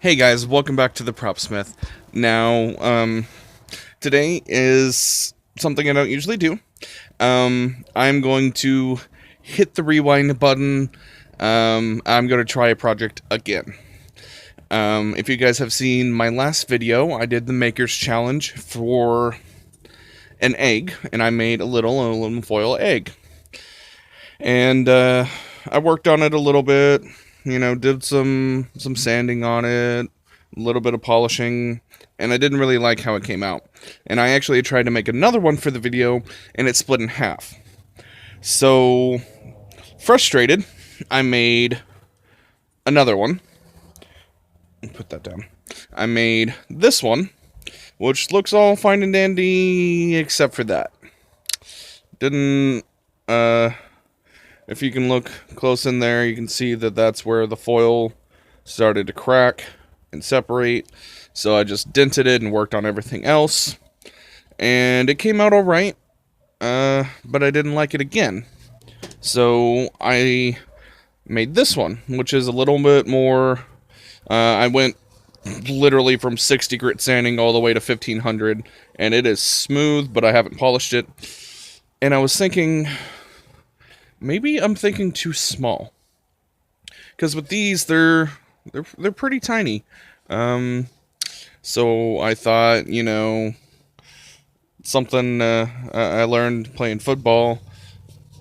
Hey guys, welcome back to the Propsmith. Now, today is something I don't usually do. I'm going to hit the rewind button. I'm going to try a project again. If you guys have seen my last video, I did the Maker's Challenge for an egg, and I made a little aluminum foil egg. And, I worked on it a little bit. Did some sanding on it, a little bit of polishing, and I didn't really like how it came out. And I actually tried to make another one for the video, and it split in half. So, frustrated, I made another one. Put that down. I made this one, which looks all fine and dandy, except for that. Didn't, if you can look close in there, you can see that that's where the foil started to crack and separate. So I just dented it and worked on everything else. And it came out alright, but I didn't like it again. So I made this one, which is a little bit more... I went literally from 60 grit sanding all the way to 1500, and it is smooth, but I haven't polished it. And I was thinking... maybe I'm thinking too small, because with these they're pretty tiny. So I thought, something I learned playing football.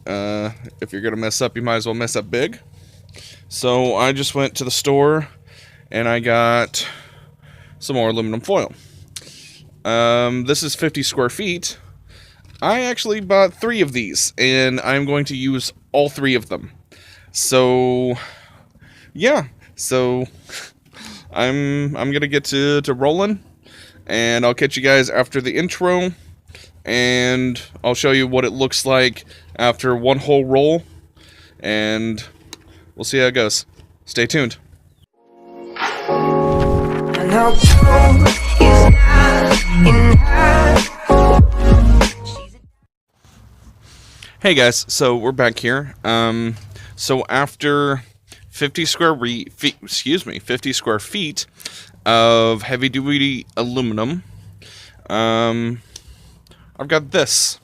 If you're gonna mess up, you might as well mess up big. So I just went to the store and I got some more aluminum foil. This is 50 square feet. I actually bought 3 of these, and I'm going to use all 3 of them. So, yeah. So, I'm gonna get to rolling, and I'll catch you guys after the intro, and I'll show you what it looks like after one whole roll, and we'll see how it goes. Stay tuned. Hey guys, so we're back here. So after 50 square feet of heavy duty aluminum, I've got this,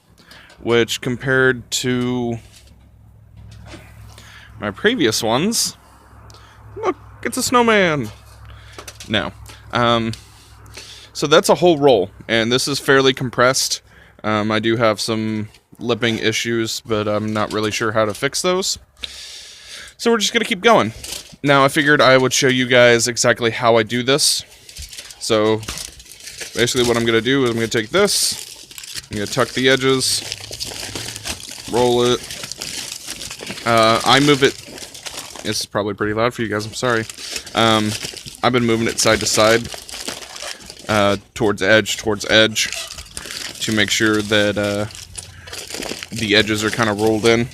which compared to my previous ones, look, it's a snowman. No. So that's a whole roll, and this is fairly compressed. I do have some lipping issues, but I'm not really sure how to fix those. So we're just going to keep going. Now, I figured I would show you guys exactly how I do this. So, basically what I'm going to do is I'm going to take this, I'm going to tuck the edges, roll it. I move it, it's probably pretty loud for you guys, I'm sorry. I've been moving it side to side, towards edge, to make sure that the edges are kind of rolled in.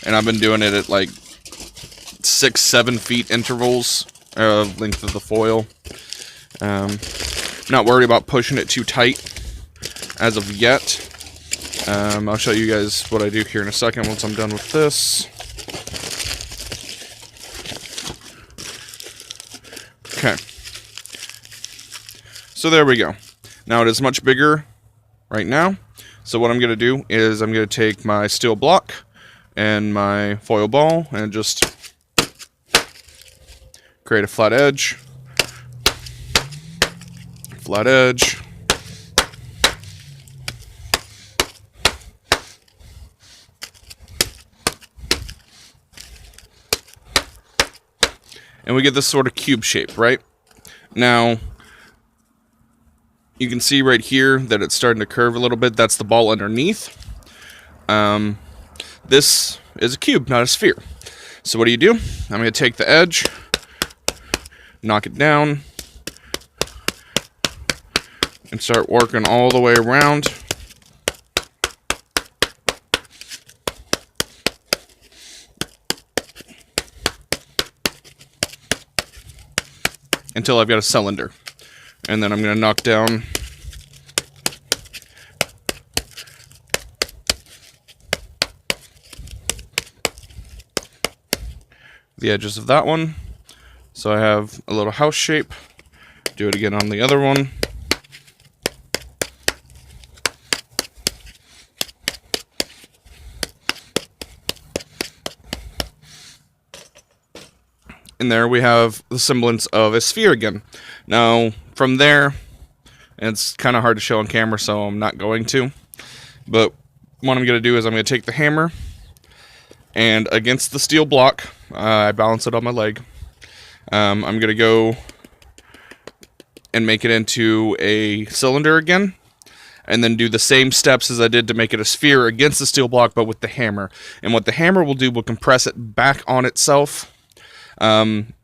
And I've been doing it at like 6-7 feet intervals of length of the foil. Not worried about pushing it too tight as of yet. I'll show you guys what I do here in a second once I'm done with this. Okay. So there we go. Now it is much bigger right now. So what I'm going to do is I'm going to take my steel block and my foil ball and just create a flat edge, and we get this sort of cube shape, right? Now, you can see right here that it's starting to curve a little bit. That's the ball underneath. This is a cube, not a sphere. So what do? I'm going to take the edge, knock it down, and start working all the way around. Until I've got a cylinder. And then I'm going to knock down the edges of that one. So I have a little house shape. Do it again on the other one. And there we have the semblance of a sphere again. Now, from there, it's kind of hard to show on camera, so I'm not going to. But what I'm going to do is I'm going to take the hammer, and against the steel block, I balance it on my leg. I'm going to go and make it into a cylinder again, and then do the same steps as I did to make it a sphere against the steel block, but with the hammer. And what the hammer will do will compress it back on itself,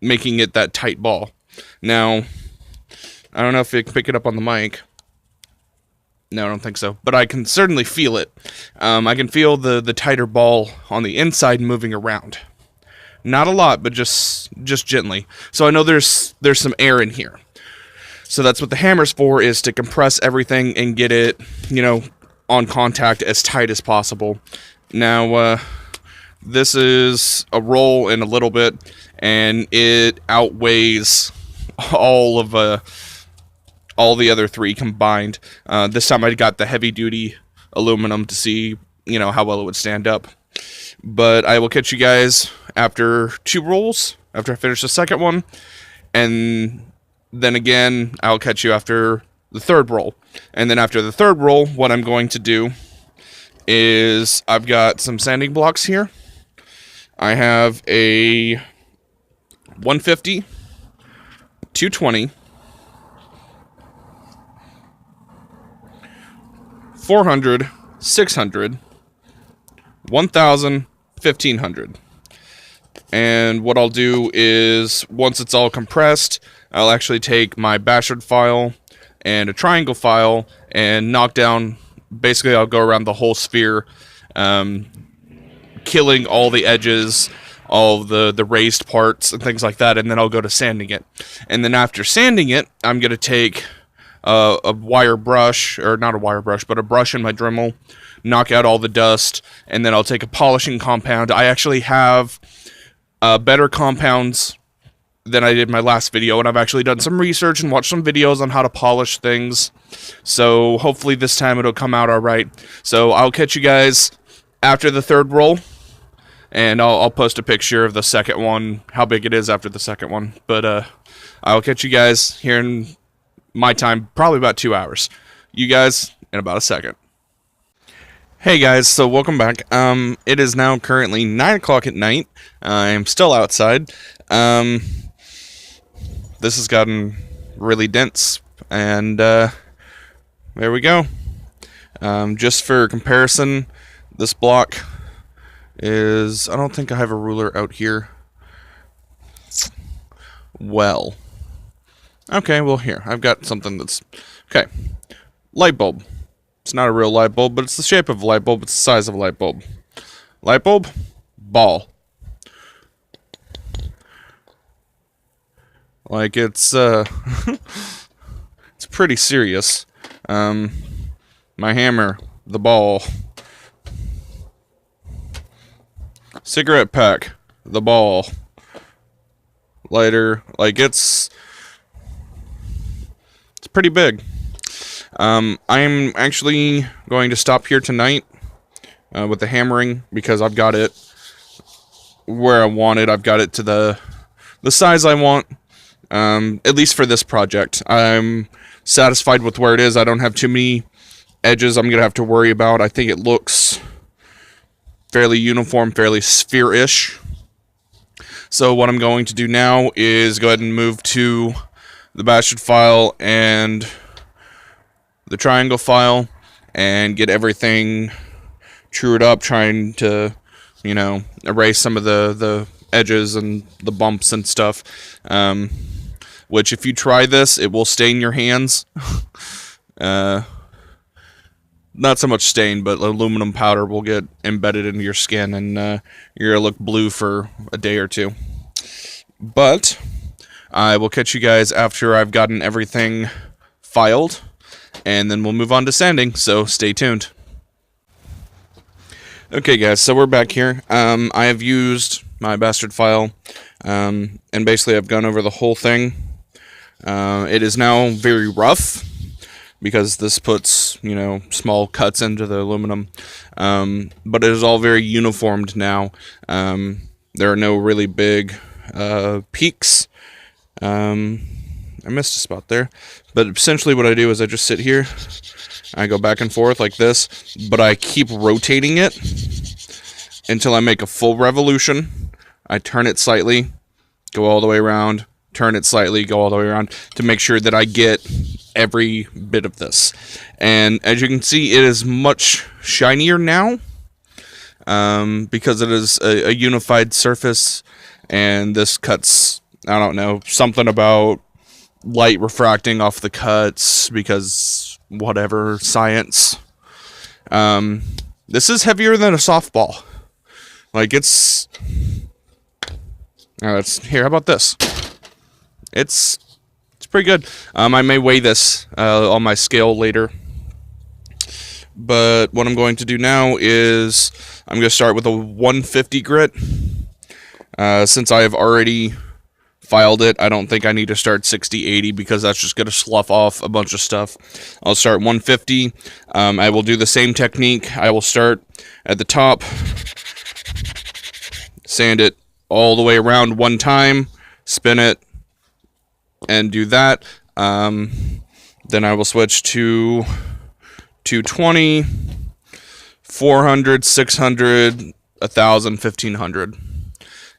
making it that tight ball. Now, I don't know if you can pick it up on the mic. No, I don't think so. But I can certainly feel it. I can feel the tighter ball on the inside moving around. Not a lot, but just gently. So I know there's some air in here. So that's what the hammer's for, is to compress everything and get it, on contact as tight as possible. Now, this is a roll in a little bit, and it outweighs all the other three combined. This time I got the heavy-duty aluminum to see, how well it would stand up. But I will catch you guys after 2 rolls, after I finish the second one, and then again, I'll catch you after the 3rd roll. And then after the 3rd roll, what I'm going to do is I've got some sanding blocks here. I have a 150, 220, 400, 600, 1000, 1500. And what I'll do is, once it's all compressed, I'll actually take my bastard file and a triangle file and knock down, basically I'll go around the whole sphere, killing all the edges, all the raised parts and things like that, and then I'll go to sanding it. And then after sanding it, I'm going to take a wire brush, or not a wire brush, but a brush in my Dremel, knock out all the dust, and then I'll take a polishing compound. I actually have better compounds than I did in my last video, and I've actually done some research and watched some videos on how to polish things, so hopefully this time it'll come out alright. So I'll catch you guys after the 3rd roll, and I'll post a picture of the second one, how big it is after the second one. But I'll catch you guys here in my time, probably about 2 hours. You guys in about a second. Hey guys, so welcome back. It is now currently 9 o'clock at night. I'm still outside. This has gotten really dense, and there we go. Just for comparison, this block is, I don't think I have a ruler out here. Well, okay, well here, I've got something that's, okay, light bulb. It's not a real light bulb, but it's the shape of a light bulb, it's the size of a light bulb. Light bulb, ball. Like, it's it's pretty serious. My hammer, the ball. Cigarette pack, the ball. Lighter, like, it's pretty big. I'm actually going to stop here tonight with the hammering, because I've got it where I want it. I've got it to the size I want. At least for this project. I'm satisfied with where it is. I don't have too many edges I'm going to have to worry about. I think it looks fairly uniform, fairly sphere-ish. So what I'm going to do now is go ahead and move to the bastard file and the triangle file and get everything trued up, trying to, erase some of the edges and the bumps and stuff. Which, if you try this, it will stain your hands. Not so much stain, but aluminum powder will get embedded into your skin, and you're going to look blue for a day or two. But I will catch you guys after I've gotten everything filed, and then we'll move on to sanding, so stay tuned. Okay guys, so we're back here. I have used my bastard file. And basically I've gone over the whole thing. It is now very rough because this puts, small cuts into the aluminum. But it is all very uniformed now. There are no really big peaks. I missed a spot there. But essentially what I do is I just sit here. I go back and forth like this. But I keep rotating it until I make a full revolution. I turn it slightly, go all the way around, turn it slightly, go all the way around to make sure that I get every bit of this. And as you can see, it is much shinier now because it is a unified surface, and this cuts, I don't know, something about light refracting off the cuts because whatever, science. This is heavier than a softball. Like, it's here, how about this? It's pretty good. I may weigh this on my scale later. But what I'm going to do now is I'm going to start with a 150 grit. Since I have already filed it, I don't think I need to start 60, 80 because that's just going to slough off a bunch of stuff. I'll start 150. I will do the same technique. I will start at the top, sand it all the way around one time, spin it, and do that. Then I will switch to 220, 400, 600, 1,000, 1,500.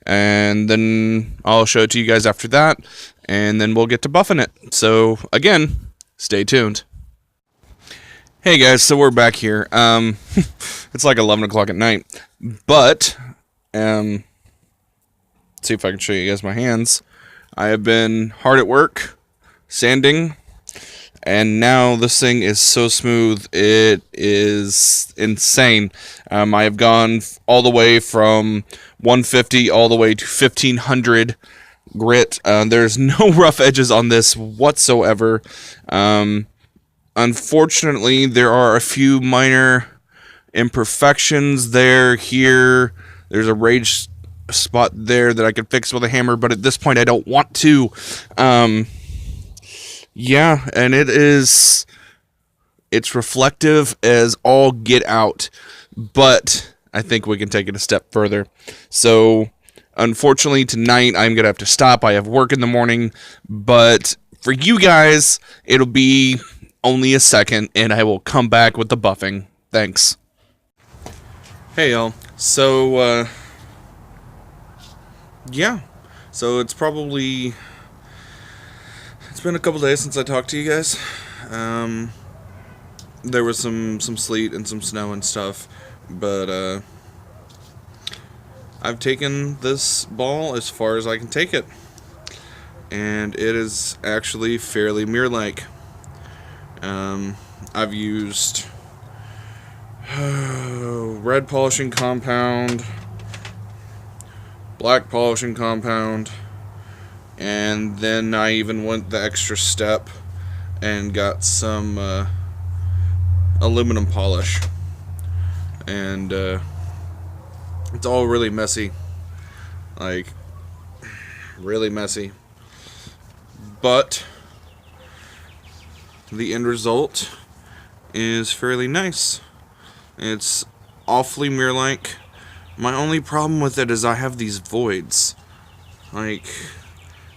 And then I'll show it to you guys after that, and then we'll get to buffing it. So, again, stay tuned. Hey guys, so we're back here. It's like 11 o'clock at night, but, let's see if I can show you guys my hands. I have been hard at work, sanding, and now this thing is so smooth, it is insane. I have gone all the way from 150 all the way to 1,500 grit. There's no rough edges on this whatsoever. Unfortunately, there are a few minor imperfections there, here. There's a rage spot there that I could fix with a hammer, but at this point I don't want to. Yeah, and it's reflective as all get out, but I think we can take it a step further. So, unfortunately, tonight I'm going to have to stop. I have work in the morning, but for you guys, it'll be only a second, and I will come back with the buffing. Thanks. Hey, y'all. So, yeah. So, it's been a couple days since I talked to you guys. There was some sleet and some snow and stuff, but I've taken this ball as far as I can take it, and it is actually fairly mirror-like. I've used red polishing compound, black polishing compound, and then I even went the extra step and got some aluminum polish, and it's all really messy, like really messy, but the end result is fairly nice. It's awfully mirror-like. My only problem with it is I have these voids, like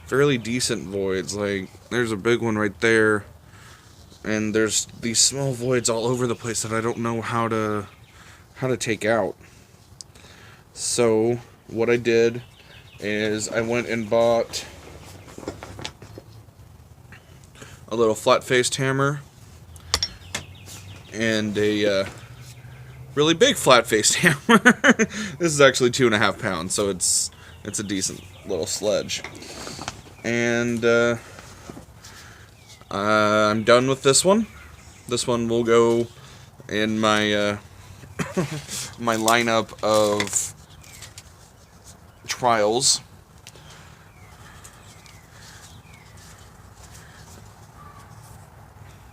fairly decent voids. Like, there's a big one right there, and there's these small voids all over the place that I don't know how to take out. So what I did is I went and bought a little flat-faced hammer and a really big flat-faced hammer. This is actually 2.5 pounds, so it's a decent little sledge. And I'm done with this one. This one will go in my my lineup of trials.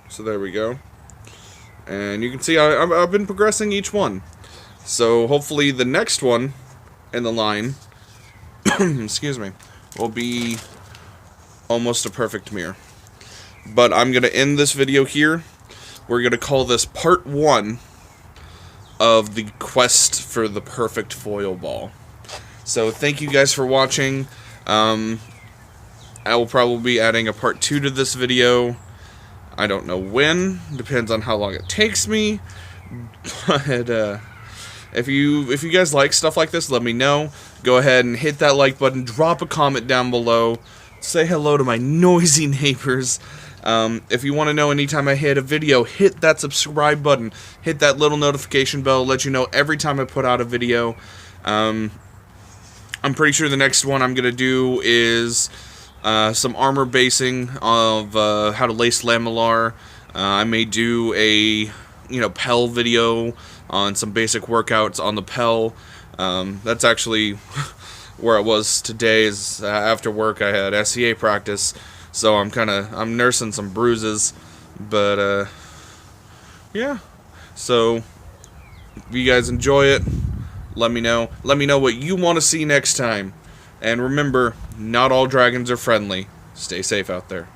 So there we go. And you can see I've been progressing each one. So hopefully the next one in the line, excuse me, will be almost a perfect mirror. But I'm going to end this video here. We're going to call this part 1 of the quest for the perfect foil ball. So thank you guys for watching. I will probably be adding a part 2 to this video. I don't know when. Depends on how long it takes me. But if you guys like stuff like this, let me know. Go ahead and hit that like button. Drop a comment down below. Say hello to my noisy neighbors. If you want to know anytime I hit a video, hit that subscribe button. Hit that little notification bell. Let you know every time I put out a video. I'm pretty sure the next one I'm going to do is some armor basing of how to lace lamellar. I may do a Pell video on some basic workouts on the Pell. That's actually where I was today. Is after work I had SCA practice, so I'm nursing some bruises, but yeah. So if you guys enjoy it, let me know. Let me know what you want to see next time. And remember, not all dragons are friendly. Stay safe out there.